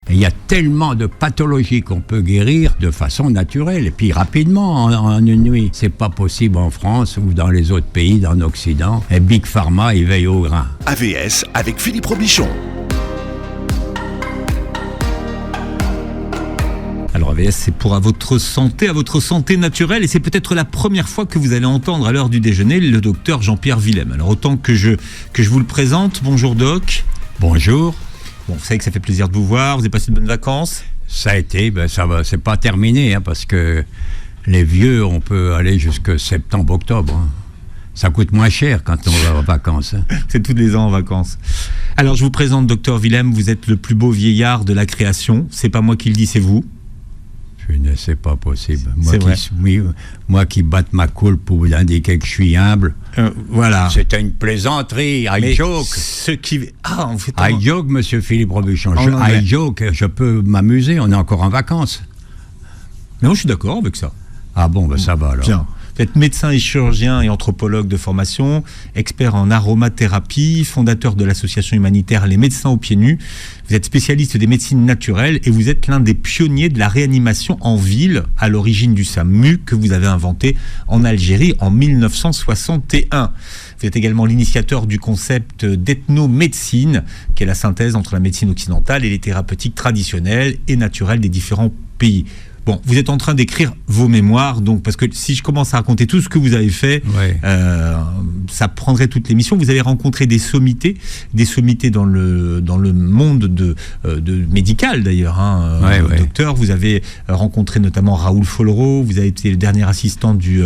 Et il y a tellement de pathologies qu'on peut guérir de façon naturelle et puis rapidement en une nuit. C'est pas possible en France ou dans les autres pays, dans l'Occident. Et Big Pharma, il veille au grain. AVS avec Philippe Robichon. Alors AVS, c'est pour votre santé naturelle, et c'est peut-être la première fois que vous allez entendre à l'heure du déjeuner le docteur Jean-Pierre Willem. Alors autant que je vous le présente. Bonjour Doc. Bonjour. Bon, vous savez que ça fait plaisir de vous voir, vous avez passé de bonnes vacances? Ça a été, ça va, c'est pas terminé, parce que les vieux, on peut aller jusque septembre-octobre. Ça coûte moins cher quand on va en vacances. C'est tous les ans en vacances. Alors je vous présente Docteur Willem, vous êtes le plus beau vieillard de la création. C'est pas moi qui le dis, c'est vous. C'est pas possible. Moi qui batte ma coule pour vous indiquer que je suis humble. Voilà. C'était une plaisanterie. I joke. I joke, monsieur Philippe Robichon. I joke. Je peux m'amuser. On est encore en vacances. Non, je suis d'accord avec ça. Ah bon, ça va alors. Bien. Vous êtes médecin et chirurgien et anthropologue de formation, expert en aromathérapie, fondateur de l'association humanitaire Les Médecins aux Pieds Nus. Vous êtes spécialiste des médecines naturelles et vous êtes l'un des pionniers de la réanimation en ville, à l'origine du SAMU que vous avez inventé en Algérie en 1961. Vous êtes également l'initiateur du concept d'ethnomédecine, qui est la synthèse entre la médecine occidentale et les thérapeutiques traditionnelles et naturelles des différents pays. Bon, vous êtes en train d'écrire vos mémoires, donc, parce que si je commence à raconter tout ce que vous avez fait, ça prendrait toute l'émission. Vous avez rencontré des sommités dans le monde de médical d'ailleurs, docteur. Vous avez rencontré notamment Raoul Follereau, vous avez été le dernier assistant du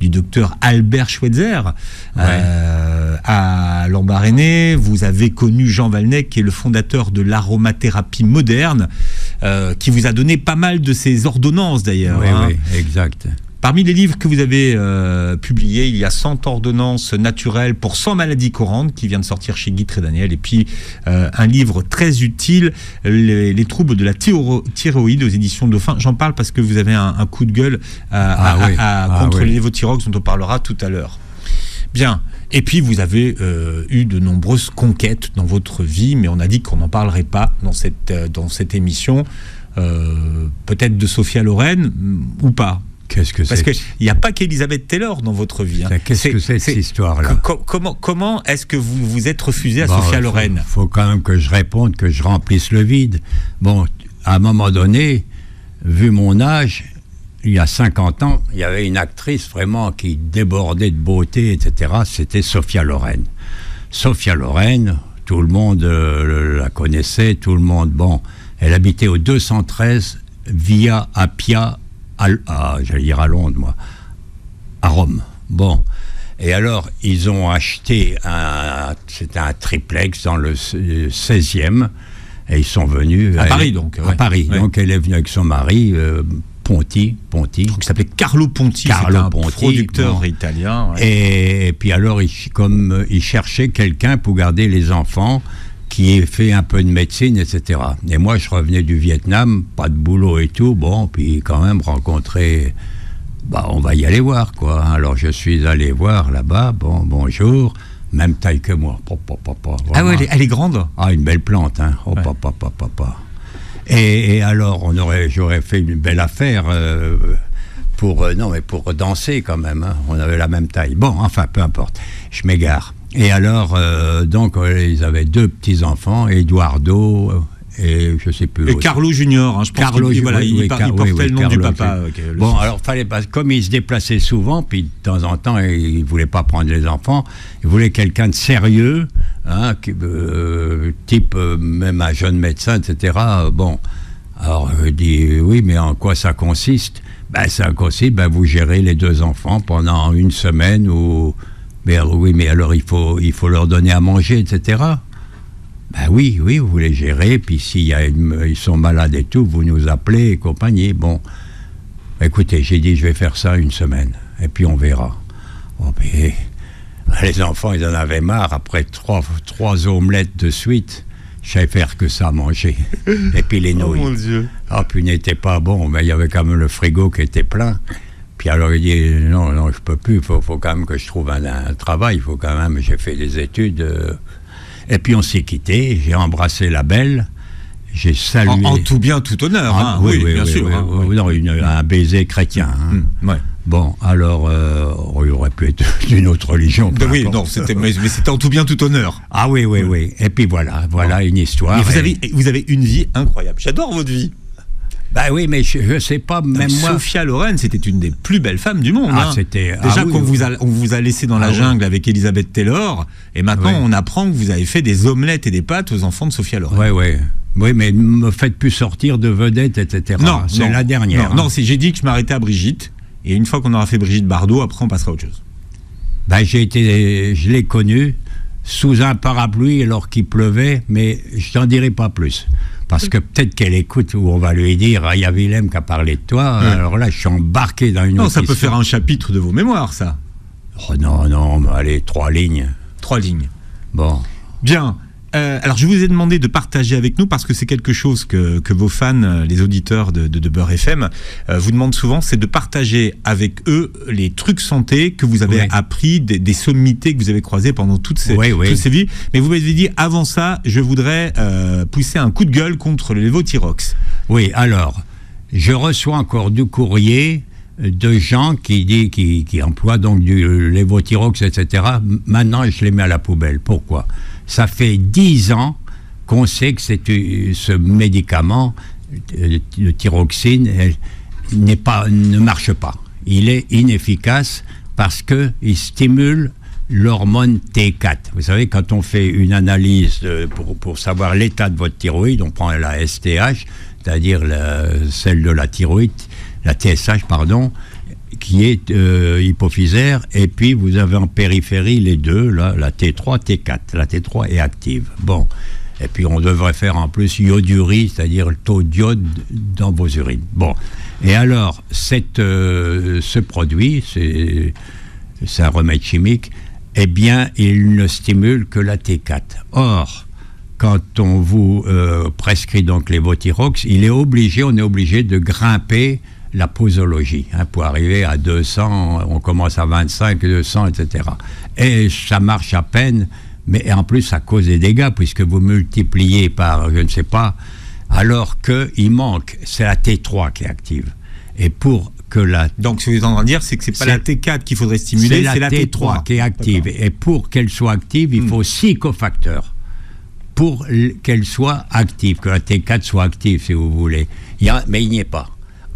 docteur Albert Schweitzer à Lambaréné. Vous avez connu Jean Valnet, qui est le fondateur de l'aromathérapie moderne, qui vous a donné pas mal de ses ordonnances d'ailleurs. Oui, exact. Parmi les livres que vous avez publiés, il y a 100 ordonnances naturelles pour 100 maladies courantes, qui vient de sortir chez Guy Trédaniel, et puis un livre très utile, les troubles de la thyroïde, aux éditions Dauphin. J'en parle parce que vous avez un coup de gueule à contrôler vos thyroïdes, dont on parlera tout à l'heure. Bien. Et puis vous avez eu de nombreuses conquêtes dans votre vie, mais on a dit qu'on n'en parlerait pas dans cette émission. Peut-être de Sophia Loren ou pas. Qu'est-ce que c'est? Parce qu'il n'y a pas qu'Elisabeth Taylor dans votre vie. Qu'est-ce que c'est cette histoire-là? Comment est-ce que vous vous êtes refusé à Sophia Loren? Il faut quand même que je réponde, que je remplisse le vide. Bon, à un moment donné, vu mon âge, il y a 50 ans, il y avait une actrice vraiment qui débordait de beauté, etc. C'était Sophia Loren. Sophia Loren, tout le monde la connaissait, tout le monde... Bon, elle habitait au 213 Via Appia, j'allais dire à Londres, moi, à Rome. Bon, et alors, ils ont acheté c'était un triplex dans le 16e, et ils sont venus... À Paris, donc. À Paris. Ouais. Donc, elle est venue avec son mari... Ponti. Je crois qu'il s'appelait Carlo Ponti, producteur italien. Ouais. Et puis alors, comme il cherchait quelqu'un pour garder les enfants, qui ait fait un peu de médecine, etc. Et moi, je revenais du Vietnam, pas de boulot et tout, bon, puis quand même rencontrer... on va y aller voir, quoi. Alors, je suis allé voir là-bas, bonjour, même taille que moi. Ah ouais, elle est grande? Ah, une belle plante, hein. Et alors, j'aurais fait une belle affaire pour danser quand même. Hein. On avait la même taille. Bon, enfin, peu importe. Je m'égare. Et alors, donc, ils avaient 2 petits-enfants, Eduardo et je sais plus. Et Carlo Junior, je pense Carlo, il portait le nom du papa. Bon, alors, fallait pas, comme il se déplaçait souvent, puis de temps en temps, il ne voulait pas prendre les enfants, il voulait quelqu'un de sérieux, type même un jeune médecin, etc. Bon, alors, je dis, oui, mais en quoi ça consiste? Ça consiste, vous gérez les 2 enfants pendant une semaine, ou... Mais alors, il faut leur donner à manger, etc. Oui, vous voulez gérer, puis ils sont malades et tout, vous nous appelez et compagnie. Bon, écoutez, j'ai dit, je vais faire ça une semaine, et puis on verra. Bon, mais, les enfants, ils en avaient marre, après 3 omelettes de suite, je savais faire que ça à manger. Et puis les nouilles. Oh mon Dieu. Puis n'était pas bon, mais il y avait quand même le frigo qui était plein. Puis alors il dit, non, je peux plus, faut quand même que je trouve un travail, faut quand même, j'ai fait des études... Et puis on s'est quittés, j'ai embrassé la belle, j'ai salué. En tout bien, tout honneur. Oui, bien sûr. Non, un baiser chrétien. Ouais. Bon, alors, il aurait pu être d'une autre religion. Oui, non, mais c'était en tout bien, tout honneur. Ah oui. Et puis voilà une histoire. Mais vous avez une vie incroyable. J'adore votre vie. Bah oui, mais je sais pas, même moi. Sophia Loren, c'était une des plus belles femmes du monde. C'était. Déjà qu'on vous a laissé dans la jungle avec Elizabeth Taylor, et maintenant on apprend que vous avez fait des omelettes et des pâtes aux enfants de Sophia Loren. Oui, mais ne me faites plus sortir de vedette, etc. C'est la dernière. Non, j'ai dit que je m'arrêtais à Brigitte, et une fois qu'on aura fait Brigitte Bardot, après on passera à autre chose. Ben, je l'ai connue sous un parapluie alors qu'il pleuvait, mais je n'en dirai pas plus. Parce que peut-être qu'elle écoute où on va lui dire il y a Willem qui a parlé de toi, alors là je suis embarqué dans une autre ça peut histoire. faire un chapitre de vos mémoires, ça. Oh non, mais allez, 3 lignes. 3 lignes. Bon. Bien. Alors je vous ai demandé de partager avec nous, parce que c'est quelque chose que vos fans, les auditeurs de Beurre FM, vous demandent souvent, c'est de partager avec eux les trucs santé que vous avez appris, des sommités que vous avez croisées pendant toutes ces vies. Mais vous m'avez dit, avant ça, je voudrais pousser un coup de gueule contre le Levothyrox. Oui, alors, je reçois encore du courrier de gens qui emploient donc du Levothyrox, etc. Maintenant, je les mets à la poubelle. Pourquoi ? Ça fait 10 ans qu'on sait que ce médicament, le thyroxine, ne marche pas. Il est inefficace parce qu'il stimule l'hormone T4. Vous savez, quand on fait une analyse pour savoir l'état de votre thyroïde, on prend la STH, c'est-à-dire celle de la thyroïde, la TSH, pardon, qui est hypophysaire, et puis vous avez en périphérie les deux, là, la T3, T4. La T3 est active. Bon. Et puis on devrait faire en plus iodurie, c'est-à-dire le taux d'iode dans vos urines. Bon. Et alors, ce produit, c'est un remède chimique, eh bien, il ne stimule que la T4. Or, quand on vous prescrit donc les Levothyrox, on est obligé de grimper la posologie, pour arriver à 200, on commence à 25, 200, etc. Et ça marche à peine, mais en plus ça cause des dégâts, puisque vous multipliez par, je ne sais pas, alors qu'il manque, c'est la T3 qui est active. Et pour que Donc ce que vous êtes en train de dire, c'est que c'est pas la T4 qu'il faudrait stimuler, c'est la T3 qui est active. D'accord. Et pour qu'elle soit active, il faut 6 cofacteurs pour qu'elle soit active, que la T4 soit active, si vous voulez. Mais il n'y est pas.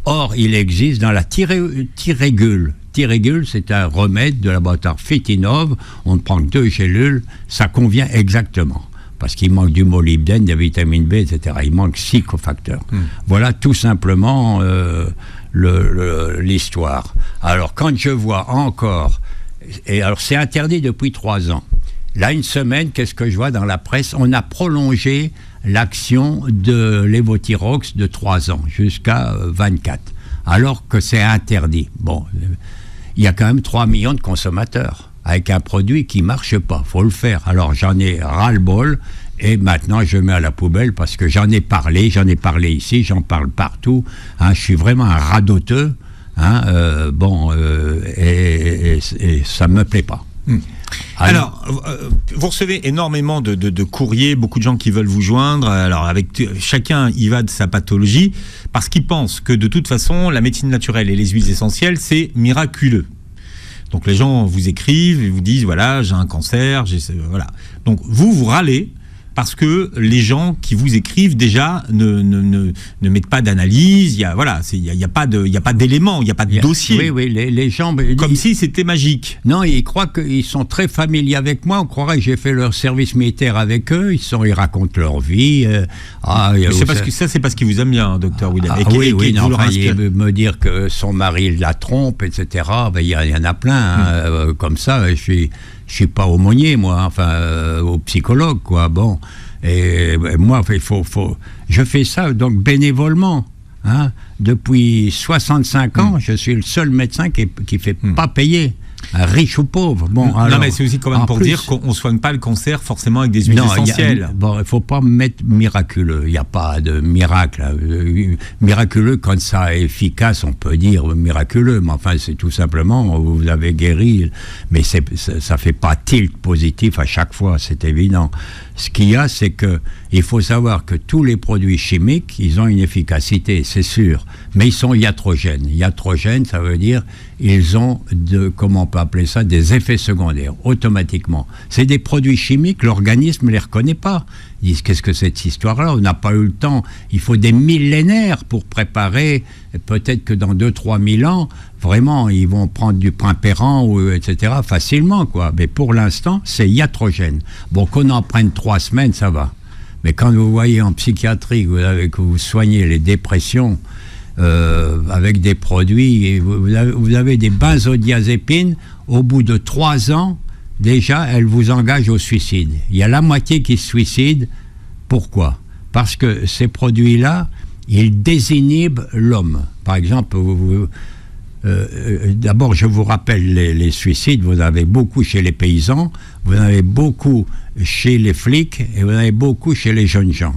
Or, il existe dans la Thyrégule. Thyrégule, c'est un remède de laboratoire Fitinov. On ne prend que 2 gélules, ça convient exactement. Parce qu'il manque du molybdène, de la vitamine B, etc. Il manque 6 cofacteurs. Voilà tout simplement l'histoire. Alors, quand je vois encore... Et alors, c'est interdit depuis 3 ans. Là, une semaine, qu'est-ce que je vois dans la presse ? On a prolongé l'action de Levothyrox de 3 ans jusqu'à 24, alors que c'est interdit. Bon, il y a quand même 3 millions de consommateurs avec un produit qui ne marche pas. Il faut le faire. Alors, j'en ai ras-le-bol et maintenant, je mets à la poubelle parce que j'en ai parlé ici, j'en parle partout. Je suis vraiment un radoteux. Et ça ne me plaît pas. Alors, vous recevez énormément de courriers, beaucoup de gens qui veulent vous joindre. Alors, chacun y va de sa pathologie, parce qu'ils pensent que de toute façon, la médecine naturelle et les huiles essentielles, c'est miraculeux. Donc, les gens vous écrivent et vous disent, voilà, j'ai un cancer, voilà. Donc, vous râlez parce que les gens qui vous écrivent déjà ne mettent pas d'analyse, il y a pas d'éléments, il n'y a pas de dossier. Oui, les gens... Comme si c'était magique. Non, ils croient qu'ils sont très familiers avec moi, on croirait que j'ai fait leur service militaire avec eux, ils racontent leur vie. C'est parce qu'ils vous aiment bien, docteur Willem. Il me dire que son mari la trompe, etc. Il y en a plein, comme ça, je suis pas aumônier, moi, au psychologue, quoi. Bon, et moi, je fais ça donc bénévolement. Depuis 65 ans, je suis le seul médecin qui fait pas payer. Riche ou pauvre. Bon, alors, mais c'est aussi quand même pour dire qu'on ne soigne pas le cancer forcément avec des huiles essentielles. Il ne faut pas mettre miraculeux. Il n'y a pas de miracle. Miraculeux, quand ça est efficace, on peut dire miraculeux. Mais enfin, c'est tout simplement, vous avez guéri. Mais ça ne fait pas tilt positif à chaque fois, c'est évident. Ce qu'il y a, c'est que il faut savoir que tous les produits chimiques, ils ont une efficacité, c'est sûr, mais ils sont iatrogènes. Iatrogènes, ça veut dire ils ont comment on peut appeler ça, des effets secondaires, automatiquement. C'est des produits chimiques, l'organisme ne les reconnaît pas. Ils disent, qu'est-ce que c'est cette histoire-là? On n'a pas eu le temps. Il faut des millénaires pour préparer. Peut-être que dans 2-3 000 ans, vraiment, ils vont prendre du primpéran, ou etc., facilement, quoi. Mais pour l'instant, c'est iatrogène. Bon, qu'on en prenne 3 semaines, ça va. Mais quand vous voyez en psychiatrie que vous soignez les dépressions avec des produits, vous avez des benzodiazépines, au bout de 3 ans, déjà, elles vous engagent au suicide. Il y a la moitié qui se suicide. Pourquoi? Parce que ces produits-là, ils désinhibent l'homme. Par exemple, d'abord, je vous rappelle les suicides. Vous en avez beaucoup chez les paysans, vous en avez beaucoup chez les flics et vous en avez beaucoup chez les jeunes gens.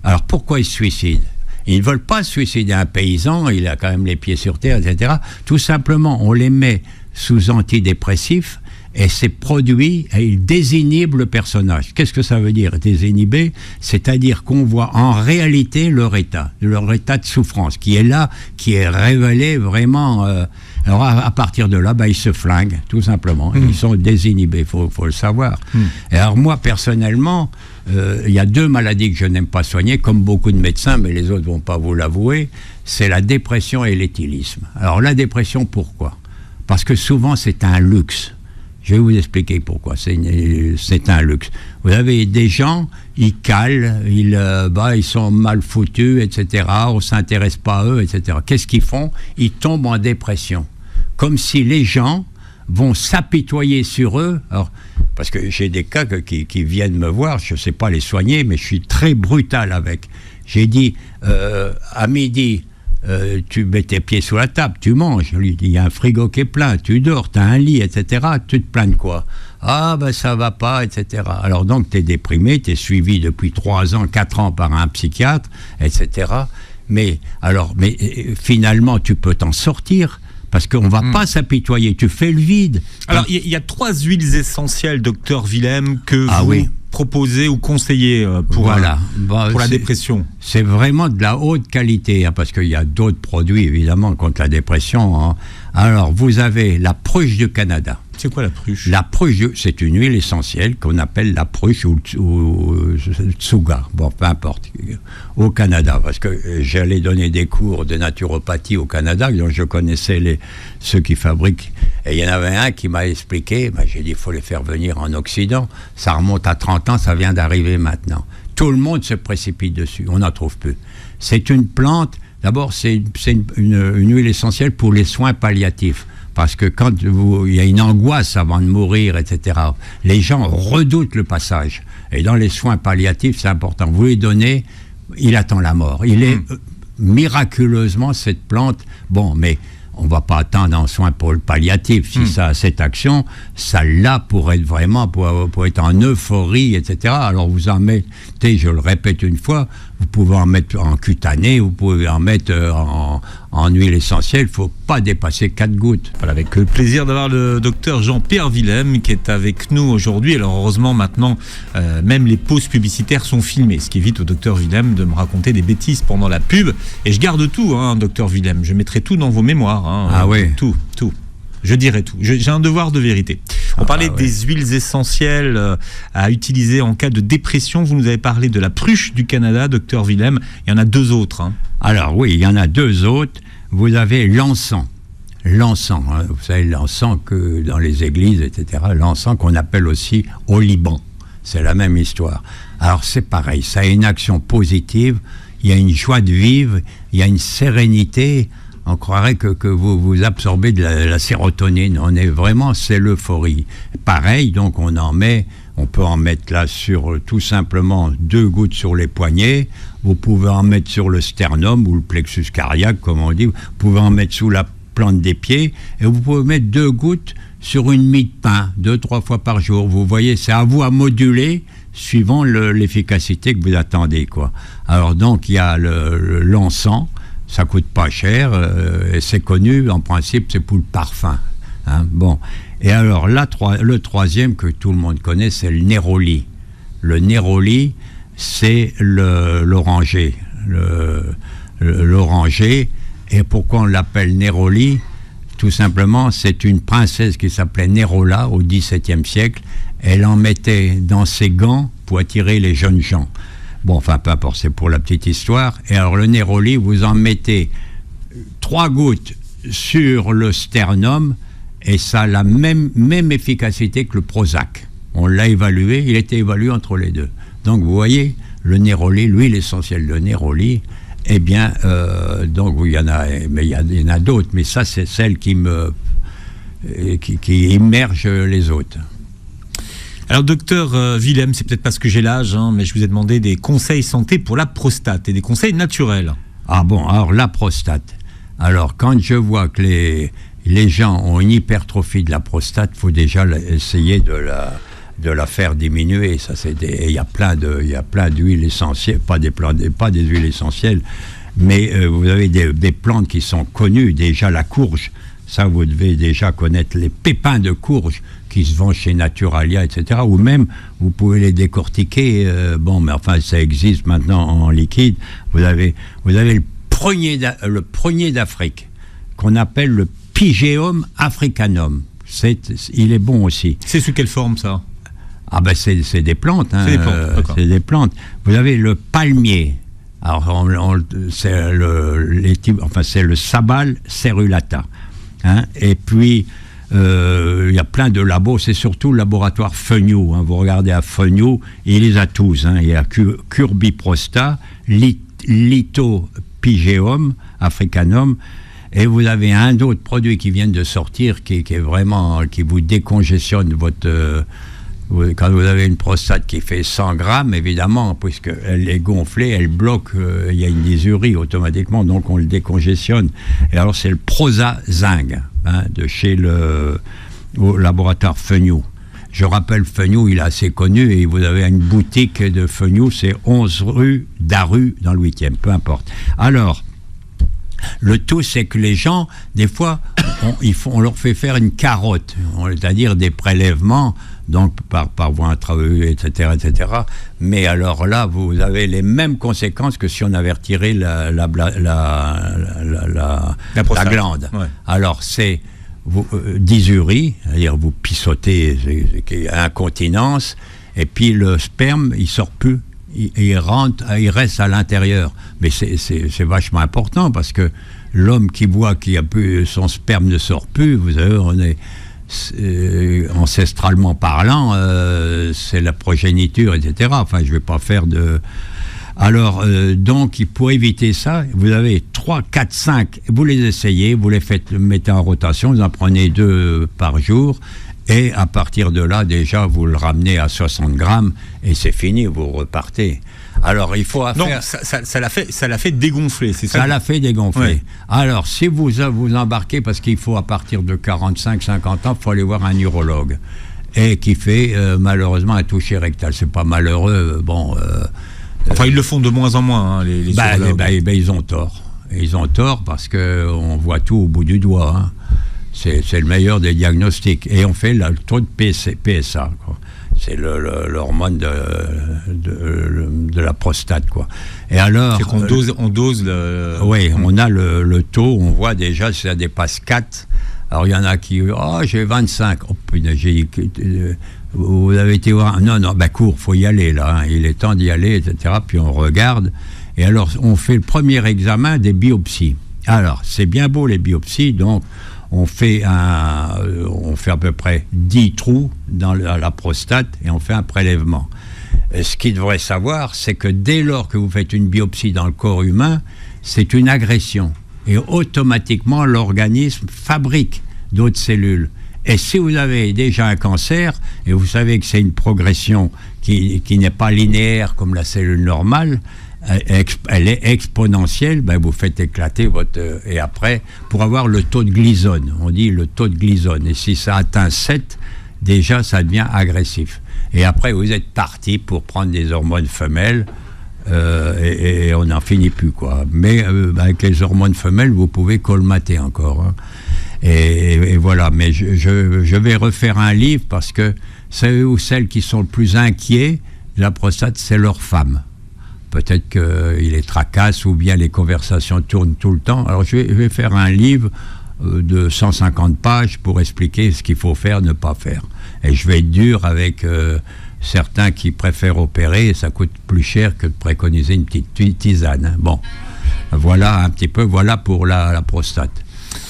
Alors, pourquoi ils se suicident? Ils ne veulent pas se suicider. Un paysan, il a quand même les pieds sur terre, etc. Tout simplement, on les met sous antidépressifs. Et ces produits, ils désinhibent le personnage. Qu'est-ce que ça veut dire, désinhiber? C'est-à-dire qu'on voit en réalité leur état de souffrance, qui est là, qui est révélé vraiment. Alors à partir de là, ils se flinguent, tout simplement. Ils sont désinhibés, faut le savoir. Et alors moi, personnellement, il y a 2 maladies que je n'aime pas soigner, comme beaucoup de médecins, mais les autres ne vont pas vous l'avouer, c'est la dépression et l'éthylisme. Alors la dépression, pourquoi? Parce que souvent, c'est un luxe. Je vais vous expliquer pourquoi. C'est un luxe. Vous avez des gens, ils calent, ils sont mal foutus, etc. On ne s'intéresse pas à eux, etc. Qu'est-ce qu'ils font? Ils tombent en dépression. Comme si les gens vont s'apitoyer sur eux. Alors, parce que j'ai des cas qui viennent me voir, je ne sais pas les soigner, mais je suis très brutal avec. J'ai dit, à midi, tu mets tes pieds sous la table, tu manges. Je lui dis, il y a un frigo qui est plein, tu dors, tu as un lit, etc. Tu te plains de quoi? Ah, ça va pas, etc. Alors donc, tu es déprimé, tu es suivi depuis 3 ans, 4 ans par un psychiatre, etc. Mais finalement, tu peux t'en sortir. Parce qu'on ne va pas s'apitoyer, tu fais le vide. Alors, il y a 3 huiles essentielles, docteur Willem, que vous proposez ou conseillez pour la dépression. C'est vraiment de la haute qualité, parce qu'il y a d'autres produits, évidemment, contre la dépression. Alors, vous avez la Pruche du Canada. C'est quoi la Pruche? La Pruche, c'est une huile essentielle qu'on appelle la Pruche ou Tsuga, bon, peu importe, au Canada, parce que j'allais donner des cours de naturopathie au Canada, donc je connaissais ceux qui fabriquent, et il y en avait un qui m'a expliqué, j'ai dit, il faut les faire venir en Occident, ça remonte à 30 ans, ça vient d'arriver maintenant. Tout le monde se précipite dessus, on n'en trouve plus. C'est une plante, d'abord, c'est une huile essentielle pour les soins palliatifs. Parce que quand il y a une angoisse avant de mourir, etc., les gens redoutent le passage. Et dans les soins palliatifs, c'est important. Vous lui donnez, il attend la mort. Il est miraculeusement, cette plante, mais on ne va pas attendre en soins pour le palliatif. Si ça a cette action, ça l'a pour être vraiment, pour être en euphorie, etc. Alors vous en mettez, je le répète une fois, vous pouvez en mettre en cutané, vous pouvez en mettre en huile essentielle, il ne faut pas dépasser 4 gouttes. Voilà, avec le plaisir d'avoir le docteur Jean-Pierre Willem qui est avec nous aujourd'hui. Alors heureusement maintenant, même les pauses publicitaires sont filmées, ce qui évite au docteur Willem de me raconter des bêtises pendant la pub. Et je garde tout, docteur Willem, je mettrai tout dans vos mémoires. Tout. Je dirai tout. J'ai un devoir de vérité. On parlait des huiles essentielles à utiliser en cas de dépression. Vous nous avez parlé de la Pruche du Canada, docteur Willem. Il y en a 2 autres. Alors oui, il y en a 2 autres. Vous avez l'encens. L'encens, vous savez, l'encens que dans les églises, etc. L'encens qu'on appelle aussi au Liban. C'est la même histoire. Alors c'est pareil, ça a une action positive. Il y a une joie de vivre, il y a une sérénité. On croirait que vous absorbez de la sérotonine. C'est l'euphorie. Pareil, donc on peut en mettre là sur tout simplement 2 gouttes sur les poignets. Vous pouvez en mettre sur le sternum ou le plexus cardiaque, comme on dit. Vous pouvez en mettre sous la plante des pieds. Et vous pouvez mettre 2 gouttes sur une mie de pain, 2-3 fois par jour. Vous voyez, c'est à vous à moduler suivant l'efficacité que vous attendez, quoi. Alors donc, il y a l'encens. Ça coûte pas cher, et c'est connu, en principe, c'est pour le parfum. Et alors, le 3e que tout le monde connaît, c'est le néroli. Le néroli, c'est l'oranger. L'oranger. Et pourquoi on l'appelle néroli? Tout simplement, c'est une princesse qui s'appelait Nérola au XVIIe siècle. Elle en mettait dans ses gants pour attirer les jeunes gens. Bon, enfin, peu importe, c'est pour la petite histoire. Et alors, le néroli, vous en mettez 3 gouttes sur le sternum et ça a la même efficacité que le Prozac. On l'a évalué, il était évalué entre les deux. Donc, vous voyez, le néroli, l'huile essentielle de néroli, eh bien, donc il y en a, mais il y en a d'autres, mais ça, c'est celle qui immerge les autres. Alors, docteur Willem, c'est peut-être parce que j'ai l'âge, mais je vous ai demandé des conseils santé pour la prostate et des conseils naturels. Ah bon, alors la prostate. Alors, quand je vois que les gens ont une hypertrophie de la prostate, il faut déjà essayer de la faire diminuer. Ça, il y a plein d'huiles essentielles, pas des huiles essentielles, mais vous avez des plantes qui sont connues. Déjà, la courge, ça, vous devez déjà connaître les pépins de courge qui se vendent chez Naturalia, etc. Ou même, vous pouvez les décortiquer. Mais enfin, ça existe maintenant en liquide. Vous avez le prunier d'Afrique, qu'on appelle le Pygeum africanum. Il est bon aussi. C'est sous quelle forme, ça? Ah ben c'est des plantes. C'est des plantes. Vous avez le palmier. Alors, c'est le Sabal cerulata. Et puis, il y a plein de labos. C'est surtout le laboratoire Fenioux. Vous regardez à Fenioux, il les a tous. Il y a Curbiprosta, Pygeum africanum, et vous avez un autre produit qui vient de sortir qui est vraiment, qui vous décongestionne votre... quand vous avez une prostate qui fait 100 grammes, évidemment, puisqu'elle est gonflée, elle bloque, il y a une dysurie automatiquement, donc on le décongestionne. Et alors c'est le Prosa-Zinc, de chez au laboratoire Fenioux. Je rappelle, Fenioux, il est assez connu, et vous avez une boutique de Fenioux, c'est 11 rue d'Aru, dans le 8e, peu importe. Alors, le tout, c'est que les gens, des fois, on leur fait faire une carotte, c'est-à-dire des prélèvements, donc par voie intraveineuse, etc., etc. Mais alors là, vous avez les mêmes conséquences que si on avait retiré la glande. Ouais. Alors, c'est... dysurie, c'est-à-dire vous pissotez, incontinence, et puis le sperme, il sort plus, il reste à l'intérieur. Mais c'est vachement important, parce que l'homme qui voit son sperme ne sort plus, vous savez, on est ancestralement parlant, c'est la progéniture, etc. Enfin, je ne vais pas faire de... Alors, donc, pour éviter ça, vous avez 3, 4, 5, vous les essayez, vous les mettez en rotation, vous en prenez 2 par jour, et à partir de là, déjà, vous le ramenez à 60 grammes, et c'est fini, vous repartez. Alors, il faut faire... ça l'a fait dégonfler, c'est ça? Ça l'a fait dégonfler. Ouais. Alors, si vous embarquez, parce qu'il faut, à partir de 45, 50 ans, il faut aller voir un urologue, et qui fait, malheureusement, un toucher rectal. C'est pas malheureux, enfin, ils le font de moins en moins, les urologues. Ils ont tort. Ils ont tort parce qu'on voit tout au bout du doigt. C'est le meilleur des diagnostics. Et on fait le taux de PSA, quoi. C'est l'hormone de la prostate, quoi. Et alors... C'est qu'on dose le... Oui, on a le taux, on voit déjà si ça dépasse 4. Alors, il y en a qui... Oh, j'ai 25. Oh, putain, vous avez été voir... Non, cours, faut y aller, là. Il est temps d'y aller, etc. Puis on regarde. Et alors, on fait le premier examen des biopsies. Alors, c'est bien beau, les biopsies. Donc, on fait à peu près 10 trous dans la prostate et on fait un prélèvement. Ce qu'il devrait savoir, c'est que dès lors que vous faites une biopsie dans le corps humain, c'est une agression. Et automatiquement, l'organisme fabrique d'autres cellules. Et si vous avez déjà un cancer, et vous savez que c'est une progression qui n'est pas linéaire comme la cellule normale, elle est exponentielle, vous faites éclater votre... Et après, pour avoir le taux de glisone, on dit le taux de glisone, et si ça atteint 7, déjà ça devient agressif. Et après, vous êtes parti pour prendre des hormones femelles, et on n'en finit plus, quoi. Mais avec les hormones femelles, vous pouvez colmater encore. Et voilà, mais je vais refaire un livre parce que ceux ou celles qui sont le plus inquiets la prostate, c'est leur femme. Peut-être qu'il les tracasse ou bien les conversations tournent tout le temps. Alors je vais faire un livre de 150 pages pour expliquer ce qu'il faut faire, ne pas faire. Et je vais être dur avec certains qui préfèrent opérer, et ça coûte plus cher que de préconiser une petite tisane. Hein. Bon, voilà un petit peu, voilà pour la prostate.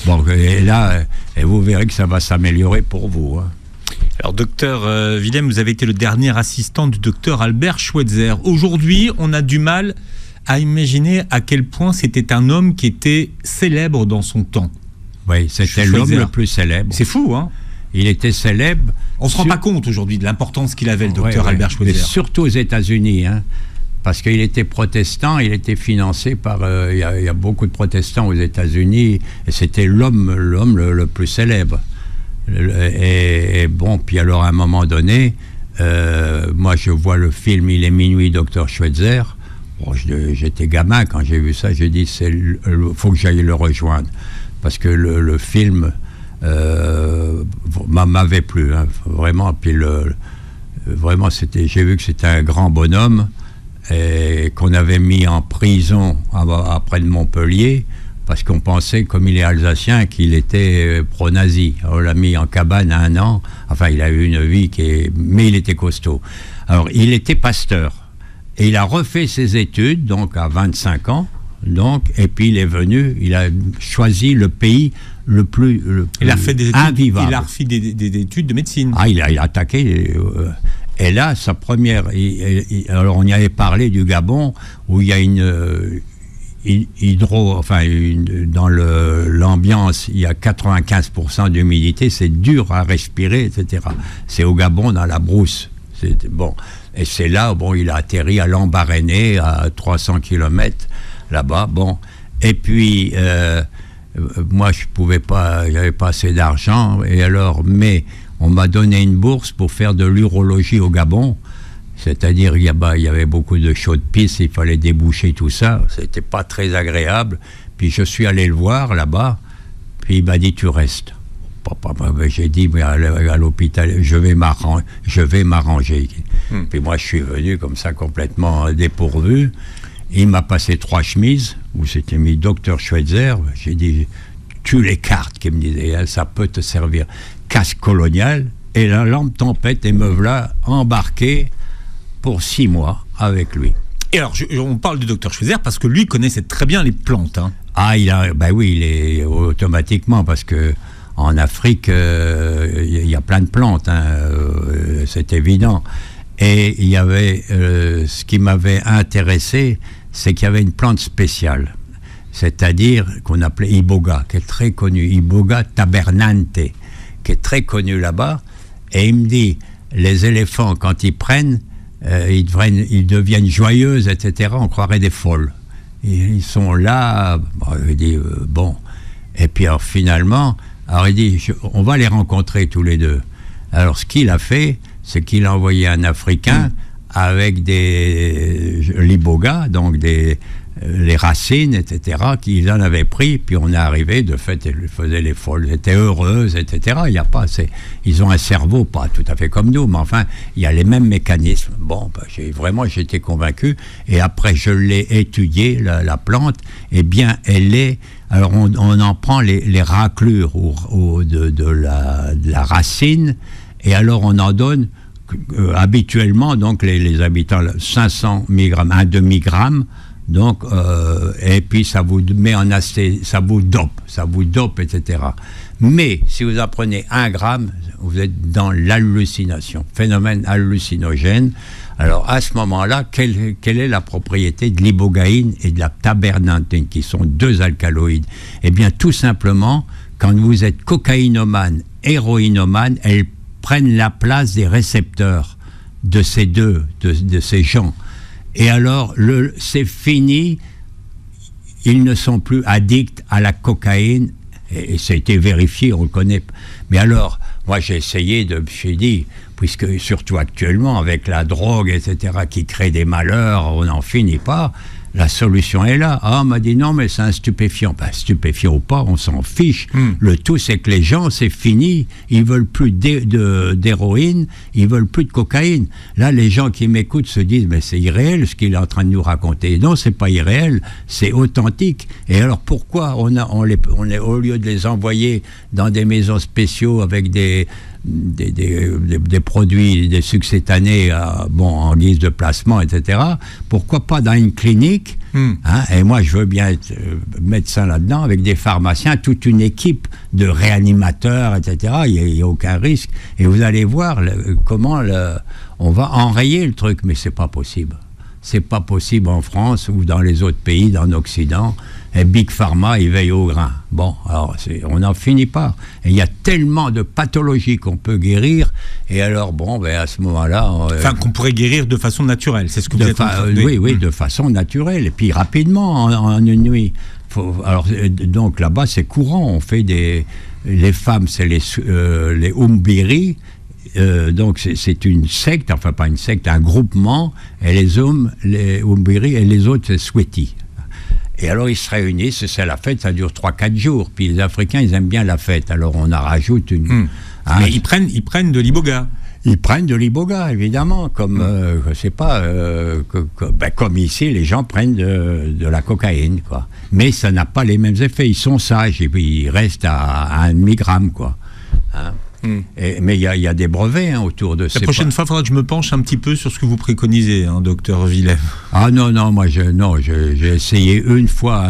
Bon, et là, et vous verrez que ça va s'améliorer pour vous. Hein. Alors, docteur Willem, vous avez été le dernier assistant du docteur Albert Schweitzer. Aujourd'hui, on a du mal à imaginer à quel point c'était un homme qui était célèbre dans son temps. Oui, c'était l'homme le plus célèbre. C'est fou, hein? Il était célèbre. On ne se rend pas compte aujourd'hui de l'importance qu'il avait, le docteur Albert Schweitzer. Mais surtout aux États-Unis, hein, parce qu'il était protestant, il était financé par... Il y a beaucoup de protestants aux États-Unis, et c'était l'homme le plus célèbre. Et bon, puis alors à un moment donné, moi je vois le film Il est minuit, docteur Schweitzer. Bon, j'étais gamin quand j'ai vu ça, j'ai dit faut que j'aille le rejoindre, parce que le film m'avait plu, hein, vraiment. Puis vraiment j'ai vu que c'était un grand bonhomme, et qu'on avait mis en prison après de Montpellier, parce qu'on pensait, comme il est alsacien, qu'il était pro-nazi. On l'a mis en cabane 1 an. Enfin, il a eu une vie mais il était costaud. Alors, il était pasteur. Et il a refait ses études, donc à 25 ans. Donc, et puis il est venu, il a choisi le pays le plus il a fait des études, invivable. Il a refait des études de médecine. Ah, il a attaqué... et là, sa première... alors, on y avait parlé du Gabon, où il y a une... dans l'ambiance, il y a 95% d'humidité, c'est dur à respirer, etc. C'est au Gabon, dans la brousse. Bon. Et c'est là, bon, il a atterri à Lambaréné, à 300 km, là-bas. Bon. Et puis, moi, je pouvais pas, j'avais pas assez d'argent, et alors, mais on m'a donné une bourse pour faire de l'urologie au Gabon. C'est-à-dire, il y avait beaucoup de chaudes pistes, il fallait déboucher tout ça. C'était pas très agréable. Puis je suis allé le voir là-bas, puis il m'a dit, tu restes. J'ai dit, mais à l'hôpital, je vais m'arranger. Puis moi, je suis venu comme ça, complètement dépourvu. Il m'a passé 3 chemises, où c'était mis Dr Schweitzer. J'ai dit, tu les cartes, qu'il me disait, ça peut te servir. Casque colonial, et la lampe tempête, et me voilà embarqué pour 6 mois avec lui. Et alors, on parle du docteur Schweitzer parce que lui connaissait très bien les plantes. Hein. Ah, il est automatiquement, parce que en Afrique, il y a plein de plantes, hein, c'est évident. Et il y avait, ce qui m'avait intéressé, c'est qu'il y avait une plante spéciale, c'est-à-dire qu'on appelait Iboga, qui est très connue, Iboga tabernante, qui est très connue là-bas. Et il me dit, les éléphants, quand ils prennent, ils deviennent joyeux, etc. On croirait des folles. Ils sont là. Il dit, bon. Et puis alors, finalement, il dit, on va les rencontrer tous les deux. Alors ce qu'il a fait, c'est qu'il a envoyé un Africain avec l'iboga, donc les racines, etc., qu'ils en avaient pris, puis on est arrivé, de fait, ils faisaient les folles, étaient heureuses, etc. Il y a pas, ils ont un cerveau, pas tout à fait comme nous, mais enfin, il y a les mêmes mécanismes. Bon, j'étais convaincu, et après, je l'ai étudié, la plante, eh bien, elle est... Alors, on en prend les raclures de la racine, et alors on en donne habituellement, donc les habitants, 500 mg, un demi-gramme, donc, et puis ça vous met en ça vous dope, etc. Mais si vous en prenez 1 gramme, vous êtes dans l'hallucination, phénomène hallucinogène. Alors à ce moment-là, quelle est la propriété de l'ibogaïne et de la tabernantine, qui sont 2 alcaloïdes? Eh bien, tout simplement, quand vous êtes cocaïnomane, héroïnomane, elles prennent la place des récepteurs de ces de ces gens. Et alors, c'est fini, ils ne sont plus addicts à la cocaïne, et ça a été vérifié, on le connaît. Mais alors, moi j'ai dit, puisque surtout actuellement, avec la drogue, etc., qui crée des malheurs, on n'en finit pas, La solution est là. Ah, on m'a dit non, mais c'est un stupéfiant. Ben, stupéfiant ou pas, on s'en fiche. Le tout, c'est que les gens, c'est fini. Ils veulent plus d'héroïne, ils veulent plus de cocaïne. Là, les gens qui m'écoutent se disent, mais c'est irréel ce qu'il est en train de nous raconter. Non, c'est pas irréel, c'est authentique. Et alors, pourquoi on est, au lieu de les envoyer dans des maisons spéciaux avec des produits, des succétanés en guise de placement, etc. Pourquoi pas dans une clinique et moi, je veux bien être médecin là-dedans, avec des pharmaciens, toute une équipe de réanimateurs, etc. Il n'y a aucun risque. Et vous allez voir comment on va enrayer le truc, mais c'est pas possible. C'est pas possible en France ou dans les autres pays, dans l'Occident. Et Big Pharma, il veille au grain. Bon, alors, on n'en finit pas. Et il y a tellement de pathologies qu'on peut guérir. Et alors, à ce moment-là... qu'on pourrait guérir de façon naturelle, c'est ce que vous êtes en train de dire. Oui, de façon naturelle. Et puis, rapidement, en une nuit. Donc, là-bas, c'est courant. On fait les femmes, c'est les Umbiri. Donc c'est une secte, enfin pas une secte, un groupement, et les hommes, les Umbiri, et les autres, c'est Sweti. Et alors ils se réunissent, c'est la fête, ça dure 3-4 jours, puis les Africains, ils aiment bien la fête, alors on en rajoute une... Mais ils prennent de l'iboga. Ils prennent de l'iboga, évidemment, comme, je sais pas, comme ici, les gens prennent de la cocaïne, quoi. Mais ça n'a pas les mêmes effets, ils sont sages, et puis ils restent à 1 milligramme, quoi. Mais il y a des brevets autour de ça. La prochaine fois, il faudra que je me penche un petit peu sur ce que vous préconisez, docteur Willem. Ah non, moi j'ai essayé une fois.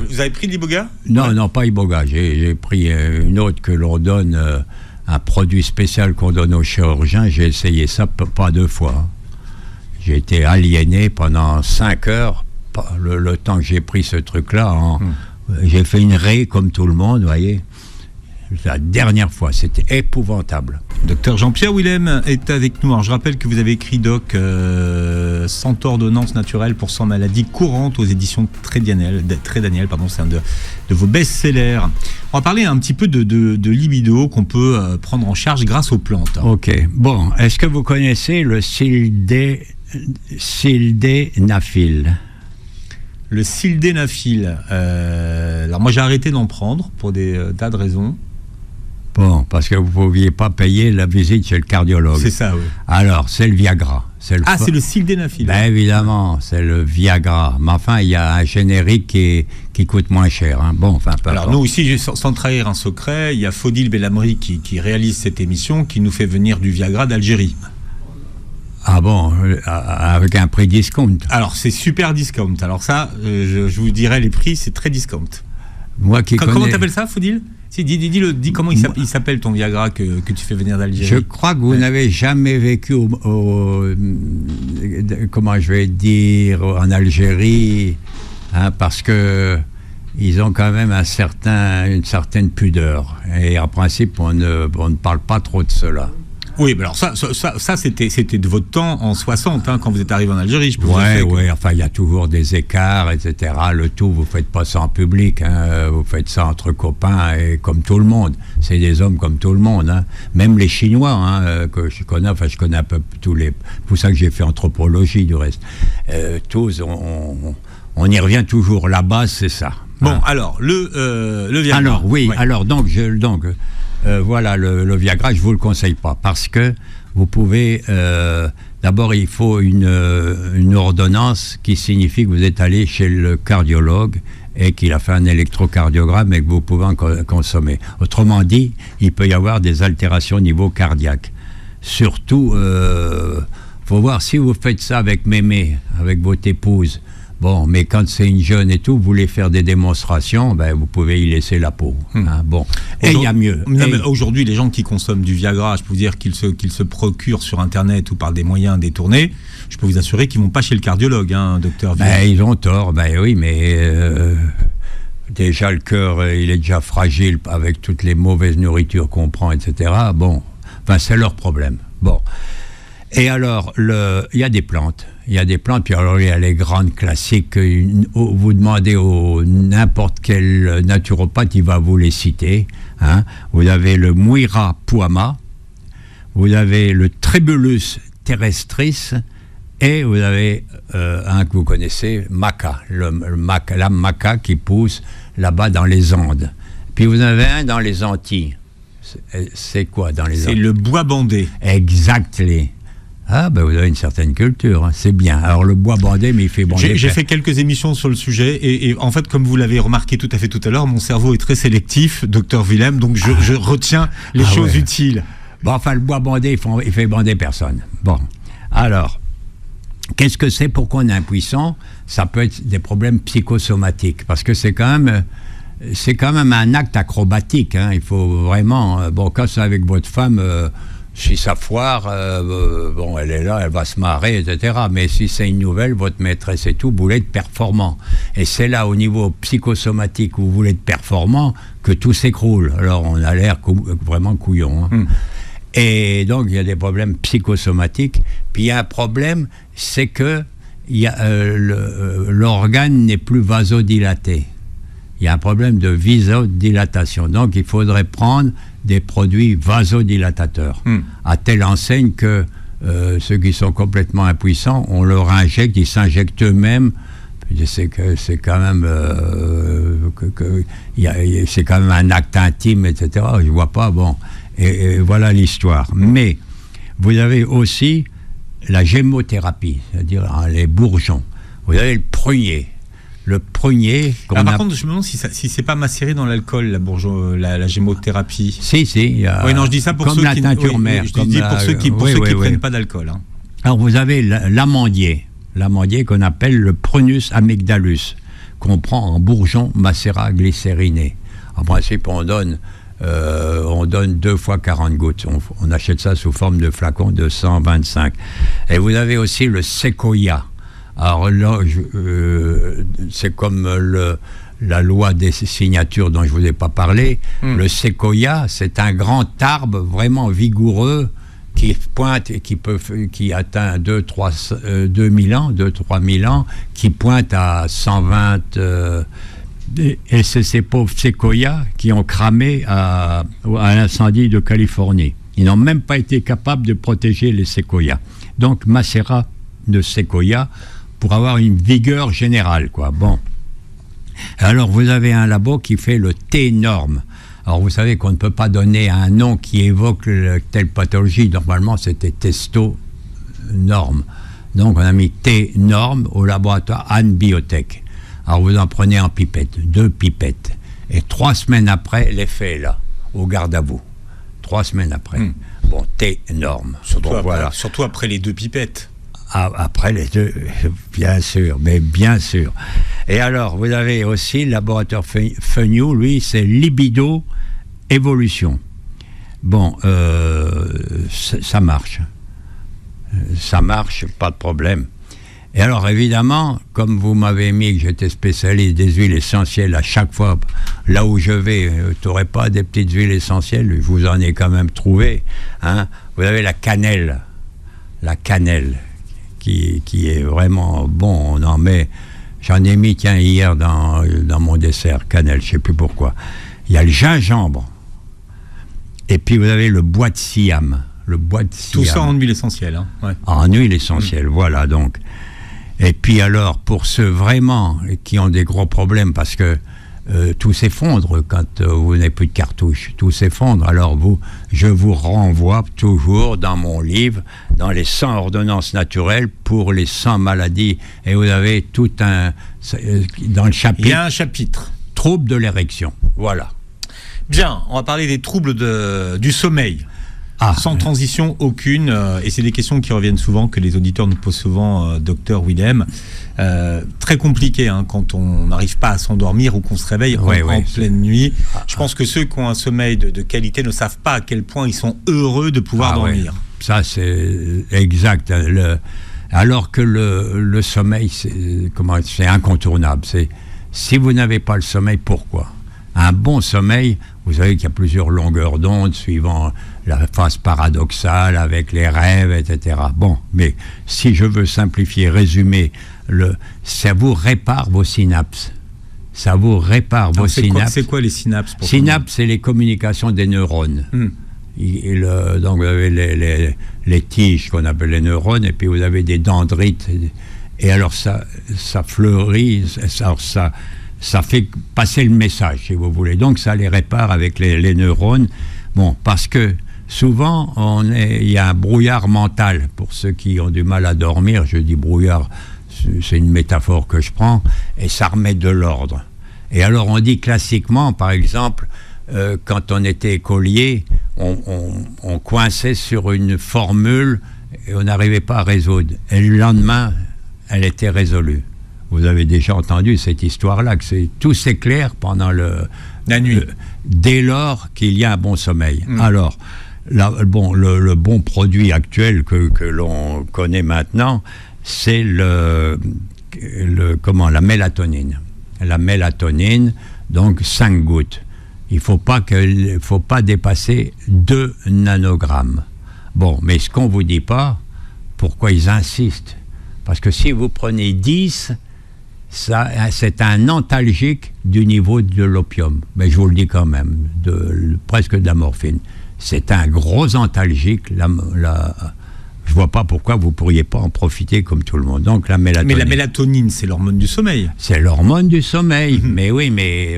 Vous avez pris de l'iboga ? Non, pas iboga. J'ai pris une autre que l'on donne, un produit spécial qu'on donne aux chirurgiens. J'ai essayé ça pas 2 fois. J'ai été aliéné pendant 5 heures. Le temps que j'ai pris ce truc-là, j'ai fait une raie comme tout le monde, vous voyez. La dernière fois, c'était épouvantable. Docteur Jean-Pierre Willem est avec nous. Alors, je rappelle que vous avez écrit, Doc, 100 ordonnances naturelles pour 100 maladies courantes aux éditions Très Daniel, c'est un de vos best-sellers. On va parler un petit peu de libido qu'on peut prendre en charge grâce aux plantes. Ok. Bon, est-ce que vous connaissez le sildenafil ? Le sildenafil. Alors, moi, j'ai arrêté d'en prendre pour des tas de raisons. Bon, parce que vous ne pouviez pas payer la visite chez le cardiologue. C'est ça, oui. Alors, c'est le Viagra. C'est le sildenafil. Ben évidemment, c'est le Viagra. Mais enfin, il y a un générique qui coûte moins cher. Hein. Bon, enfin, peu Alors, nous, ici, sans trahir un secret, il y a Faudil Belhamri qui réalise cette émission, qui nous fait venir du Viagra d'Algérie. Ah bon, avec un prix discount. Alors, c'est super discount. Alors ça, je vous dirai les prix, c'est très discount. Moi qui connais... Comment t'appelles ça, Faudil ? Dis comment il s'appelle ton Viagra que tu fais venir d'Algérie. Je crois que vous n'avez jamais vécu comment je vais dire, en Algérie, hein, parce que ils ont quand même une certaine pudeur. Et en principe, on ne parle pas trop de cela. Oui, mais alors ça c'était de votre temps en 60, quand vous êtes arrivé en Algérie, je peux vous dire. Oui, enfin il y a toujours des écarts, etc. Le tout, vous faites pas ça en public, vous faites ça entre copains et comme tout le monde. C'est des hommes comme tout le monde, hein. Même les Chinois, que je connais, je connais un peu tous les. C'est pour ça que j'ai fait anthropologie du reste. Tous, on y revient toujours. La base, c'est ça. Bon, alors le Viagra. Alors oui, ouais. Alors donc voilà, le Viagra, je ne vous le conseille pas parce que vous pouvez... d'abord, il faut une ordonnance qui signifie que vous êtes allé chez le cardiologue et qu'il a fait un électrocardiogramme et que vous pouvez en consommer. Autrement dit, il peut y avoir des altérations au niveau cardiaque. Surtout, faut voir si vous faites ça avec mémé, avec votre épouse. Bon, mais quand c'est une jeune et tout, vous voulez faire des démonstrations, vous pouvez y laisser la peau. Bon, et il y a mieux. Non, mais aujourd'hui, les gens qui consomment du Viagra, je peux vous dire qu'ils se procurent sur Internet ou par des moyens détournés, je peux vous assurer qu'ils ne vont pas chez le cardiologue, docteur. Ils ont tort, oui, mais déjà le cœur, il est déjà fragile avec toutes les mauvaises nourritures qu'on prend, etc. Bon, c'est leur problème. Bon. Et alors, il y a des plantes. Puis alors il y a les grandes classiques. Vous demandez n'importe quel naturopathe, il va vous les citer. Vous avez le Muira puama, vous avez le Tribulus terrestris Et vous avez un que vous connaissez, maca, la maca qui pousse là-bas dans les Andes. Puis vous en avez un dans les Antilles. C'est quoi dans les Antilles? C'est le bois bandé. Exactement. Ah, ben vous avez une certaine culture, hein. C'est bien. Alors le bois bandé, mais il fait bander. J'ai fait quelques émissions sur le sujet et en fait, comme vous l'avez remarqué tout à l'heure, mon cerveau est très sélectif, docteur Willem, donc je retiens les choses utiles. Bon, enfin, le bois bandé, il fait bander personne. Bon, alors, qu'est-ce que c'est? Pourquoi on est impuissant? Ça peut être des problèmes psychosomatiques, parce que c'est quand même un acte acrobatique, hein. Il faut vraiment... bon, quand c'est avec votre femme... si ça foire, bon, elle est là, elle va se marrer, etc. Mais si c'est une nouvelle, votre maîtresse et tout, vous voulez être performant. Et c'est là, au niveau psychosomatique, où vous voulez être performant, que tout s'écroule. Alors, on a l'air vraiment couillon. Hein. Et donc, il y a des problèmes psychosomatiques. Puis, il y a un problème, c'est que l'organe n'est plus vasodilaté. Il y a un problème de vasodilatation. Donc, il faudrait prendre des produits vasodilatateurs, à telle enseigne que ceux qui sont complètement impuissants, on leur injecte, ils s'injectent eux-mêmes. C'est quand même c'est quand même un acte intime, etc. Je vois pas, bon. Et voilà l'histoire. Mais vous avez aussi la gémothérapie, c'est-à-dire les bourgeons. Vous avez le prunier. Le prunier... par contre, je me demande si c'est pas macéré dans l'alcool, la gémothérapie. Si. Oui, non, je dis ça pour comme ceux la qui... teinture mère. Je dis pour ceux qui prennent pas d'alcool. Hein. Alors, vous avez l'amandier qu'on appelle le Prunus amygdalus, qu'on prend en bourgeon macérat glycériné. En principe, on donne 2 fois 40 gouttes. On achète ça sous forme de flacon de 125. Et vous avez aussi le séquoia. Alors là, c'est comme la loi des signatures dont je ne vous ai pas parlé. Le séquoia, c'est un grand arbre vraiment vigoureux qui pointe et qui atteint 2-3 000 ans, qui pointe à 120. Et c'est ces pauvres séquoias qui ont cramé à l'incendie de Californie. Ils n'ont même pas été capables de protéger les séquoias. Donc, macérat de séquoia pour avoir une vigueur générale, quoi. Bon. Alors, vous avez un labo qui fait le T-norme. Alors, vous savez qu'on ne peut pas donner un nom qui évoque telle pathologie. Normalement, c'était testo-norme. Donc, on a mis T-norme au laboratoire Anne Biotech. Alors, vous en prenez en pipette, 2 pipettes. Et 3 semaines après, l'effet est là, au garde à vous. 3 semaines après. Bon, T-norme. Surtout après les 2 pipettes. Après les 2, bien sûr, mais bien sûr. Et alors, vous avez aussi le laboratoire Fennew, lui, c'est libido évolution. Bon, ça marche. Ça marche, pas de problème. Et alors, évidemment, comme vous m'avez mis que j'étais spécialiste des huiles essentielles à chaque fois, là où je vais, tu n'aurais pas des petites huiles essentielles, je vous en ai quand même trouvé. Hein. Vous avez la cannelle. La cannelle. Qui est vraiment bon, on en met, j'en ai mis hier dans mon dessert, cannelle, je ne sais plus pourquoi. Il y a le gingembre, et puis vous avez le bois de siam. Tout ça en huile essentielle. Hein. Ouais. En huile essentielle, voilà donc. Et puis alors, pour ceux vraiment qui ont des gros problèmes, parce que tout s'effondre quand vous n'avez plus de cartouches, tout s'effondre. Alors je vous renvoie toujours dans mon livre, dans les 100 ordonnances naturelles pour les 100 maladies. Et vous avez tout dans le chapitre. Il y a un chapitre. Troubles de l'érection. Voilà. Bien, on va parler des troubles du sommeil. Sans transition aucune, et c'est des questions qui reviennent souvent, que les auditeurs nous posent souvent, docteur Willem. Très compliqué quand on n'arrive pas à s'endormir ou qu'on se réveille en pleine nuit. Je pense que ceux qui ont un sommeil de qualité ne savent pas à quel point ils sont heureux de pouvoir dormir. Ça, c'est exact. Alors que le sommeil, c'est incontournable. Si vous n'avez pas le sommeil, pourquoi? Un bon sommeil, vous savez qu'il y a plusieurs longueurs d'onde suivant la phase paradoxale avec les rêves, etc. Bon, mais si je veux simplifier, résumer, ça vous répare vos synapses. Ça vous répare vos synapses. C'est quoi les synapses? Synapses, c'est les communications des neurones. Donc vous avez les tiges qu'on appelle les neurones, et puis vous avez des dendrites. Et alors ça fleurit, ça fait passer le message, si vous voulez. Donc ça les répare avec les neurones. Bon, parce que souvent, il y a un brouillard mental. Pour ceux qui ont du mal à dormir, je dis brouillard, c'est une métaphore que je prends, et ça remet de l'ordre. Et alors on dit classiquement, par exemple, quand on était écolier, on coinçait sur une formule et on n'arrivait pas à résoudre. Et le lendemain, elle était résolue. Vous avez déjà entendu cette histoire-là, que tout s'éclaire pendant la nuit. Dès lors qu'il y a un bon sommeil. Alors, le bon produit actuel que l'on connaît maintenant, c'est la mélatonine. La mélatonine, donc 5 gouttes. Il faut pas dépasser 2 nanogrammes. Bon, mais ce qu'on vous dit pas, pourquoi ils insistent? Parce que si vous prenez 10, c'est un antalgique du niveau de l'opium. Mais je vous le dis quand même, presque de la morphine. C'est un gros antalgique. Je vois pas pourquoi vous pourriez pas en profiter comme tout le monde. Donc la mélatonine. Mais la mélatonine, c'est l'hormone du sommeil. C'est l'hormone du sommeil. Mais oui, mais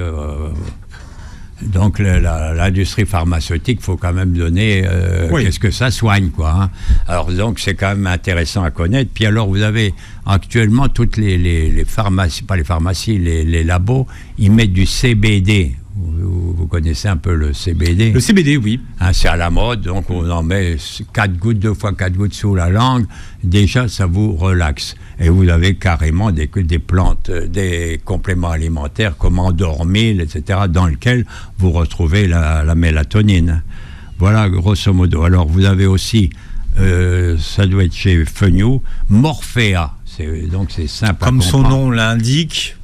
donc l'industrie pharmaceutique, faut quand même donner qu'est-ce que ça soigne, quoi. Hein. Alors donc c'est quand même intéressant à connaître. Puis alors vous avez actuellement toutes les pharmacies, pas les pharmacies, les labos, ils mettent du CBD. Vous connaissez un peu le CBD? Le CBD, oui. Hein, c'est à la mode, donc on en met 4 gouttes, 2 fois 4 gouttes sous la langue. Déjà, ça vous relaxe. Et vous avez carrément des plantes, des compléments alimentaires comme Endormil, etc., dans lesquels vous retrouvez la mélatonine. Voilà, grosso modo. Alors, vous avez aussi, ça doit être chez Fenjou, Morphea. Donc, c'est simple à comprendre. Comme son nom l'indique...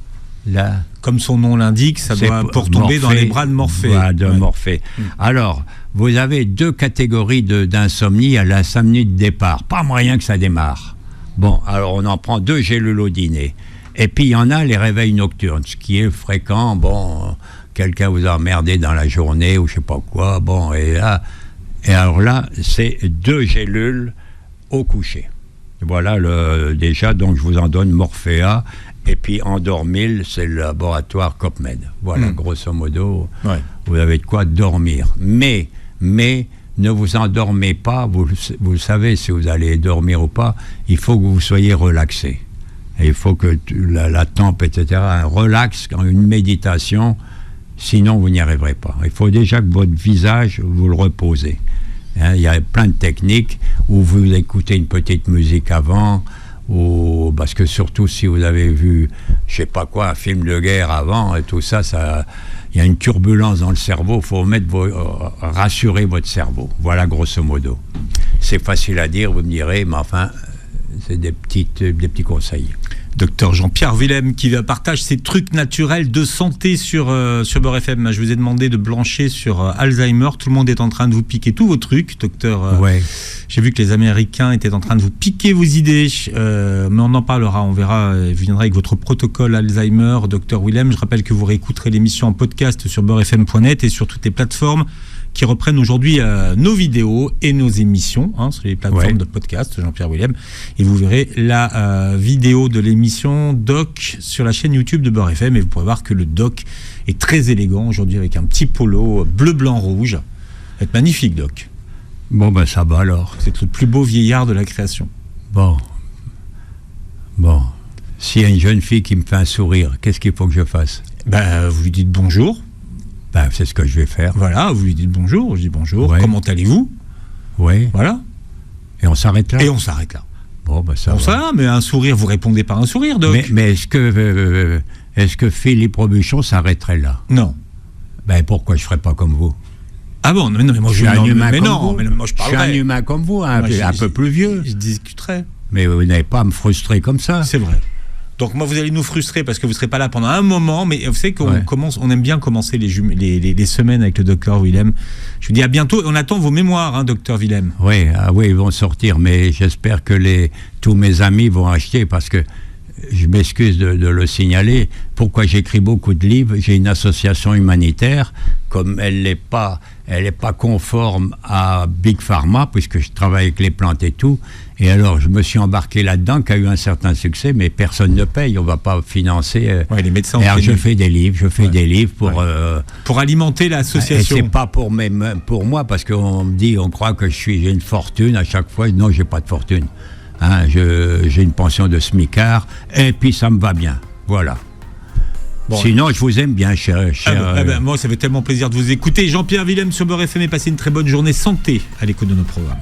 Comme son nom l'indique, ça doit pour tomber dans les bras de Morphée. Voilà, de Morphée. Alors, vous avez 2 catégories d'insomnie à l'insomnie de départ. Pas moyen que ça démarre. Bon, alors on en prend 2 gélules au dîner. Et puis il y en a les réveils nocturnes, ce qui est fréquent. Bon, quelqu'un vous a emmerdé dans la journée ou je sais pas quoi. Bon, et alors là, c'est 2 gélules au coucher. Voilà déjà, donc je vous en donne Morphea. Et puis Endormil, c'est le laboratoire Copmed. Voilà, grosso modo, vous avez de quoi dormir. Mais ne vous endormez pas, vous savez si vous allez dormir ou pas, il faut que vous soyez relaxé. Et il faut que la tempe, etc., relaxe, une méditation, sinon vous n'y arriverez pas. Il faut déjà que votre visage, vous le reposez. Hein, il y a plein de techniques où vous écoutez une petite musique avant, parce que surtout si vous avez vu, je sais pas quoi, un film de guerre avant et tout ça, il y a une turbulence dans le cerveau, il faut rassurer votre cerveau. Voilà, grosso modo. C'est facile à dire, vous me direz, mais enfin, c'est des petits conseils. Docteur Jean-Pierre Willem qui partage ses trucs naturels de santé sur Beurre FM. Je vous ai demandé de blancher sur Alzheimer. Tout le monde est en train de vous piquer tous vos trucs, docteur. Ouais. J'ai vu que les Américains étaient en train de vous piquer vos idées. Mais on en parlera, on verra. Vous viendrez avec votre protocole Alzheimer, docteur Willem. Je rappelle que vous réécouterez l'émission en podcast sur beurrefm.net et sur toutes les plateformes qui reprennent aujourd'hui nos vidéos et nos émissions sur les plateformes de podcast, Jean-Pierre Willem. Et vous verrez la vidéo de l'émission Doc sur la chaîne YouTube de Beurre FM. Et vous pourrez voir que le Doc est très élégant aujourd'hui avec un petit polo bleu, blanc, rouge. C'est magnifique, Doc. Bon, ben ça va alors. C'est le plus beau vieillard de la création. Bon. S'il y a une jeune fille qui me fait un sourire, qu'est-ce qu'il faut que je fasse? Vous lui dites bonjour. C'est ce que je vais faire. Voilà, vous lui dites bonjour, je dis bonjour, comment allez-vous? Oui. Voilà. Et on s'arrête là? Et on s'arrête là. Bon, ça va, mais un sourire, vous répondez par un sourire, Doc. Mais est-ce que Philippe Robuchon s'arrêterait là? Non. Pourquoi je ne ferais pas comme vous? Ah bon, mais moi je suis un humain comme vous. Mais moi je parlerais. Je suis un humain comme vous, un peu plus vieux. Je discuterai. Mais vous n'avez pas à me frustrer comme ça. C'est vrai. Donc moi vous allez nous frustrer parce que vous ne serez pas là pendant un moment, mais vous savez on aime bien commencer les semaines avec le docteur Willem. Je vous dis à bientôt, on attend vos mémoires, docteur Willem. Oui, ils vont sortir, mais j'espère que tous mes amis vont acheter parce que je m'excuse de le signaler, pourquoi j'écris beaucoup de livres. J'ai une association humanitaire, comme elle n'est pas conforme à Big Pharma, puisque je travaille avec les plantes et tout. Et alors, je me suis embarqué là-dedans, qui a eu un certain succès, mais personne ne paye. On ne va pas financer. Les médecins. Alors, je fais des livres, pour alimenter l'association. Et c'est pas pour moi, parce qu'on me dit, on croit que j'ai une fortune à chaque fois. Non, j'ai pas de fortune. J'ai une pension de smicard, et puis ça me va bien. Voilà. Bon, sinon, je vous aime bien, cher. Moi, ça fait tellement plaisir de vous écouter. Jean-Pierre Willem sur Beurre FM, et passez une très bonne journée santé à l'écoute de nos programmes.